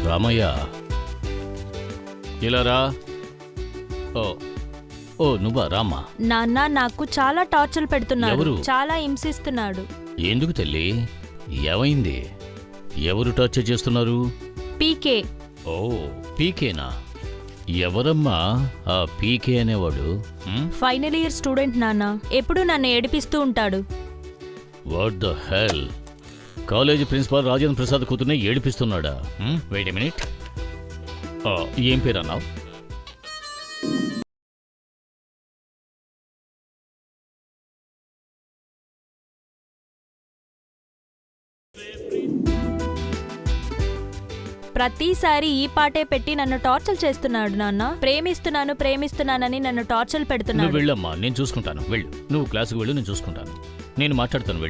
రామయ్య, ఇలా రా. ఓ ఓ నువ్వా రామ్మా? నాన్న నాకు చాలా టార్చర్ పెడుతున్నాడు, ఎవరు? చాలా హింసిస్తున్నాడు. ఎందుకు తల్లి, ఏమైంది? ఎవరు టార్చర్ చేస్తున్నారు? పీకే. ఓ పీకేనా? ఎవరమ్మా ఆ పీకే అనేవాడు? ఫైనల్ ఇయర్ స్టూడెంట్ నాన్న, ఎప్పుడు నన్ను ఏడిపిస్తూ ఉంటాడు. What the hell? College principal Rajendra Prasad కూతుర్నే ఏడిపిస్తున్నాడా? Wait a minute. ఏం పేరు అన్నావు? ప్రతిసారి ఈ పాటే పెట్టి నన్ను టార్చర్ చేస్తున్నాడు నాన్న. ప్రేమిస్తున్నాను ప్రేమిస్తున్నానని నన్ను టార్చర్ నువ్వు పెడుతున్నాడు. వెళ్ళమ్మా, నేను చూసుకుంటాను. వెళ్ళు, నువ్వు క్లాసుకు వెళ్ళు, నేను చూసుకుంటాను. నేను మాట్లాడుతాను, వెళ్ళు.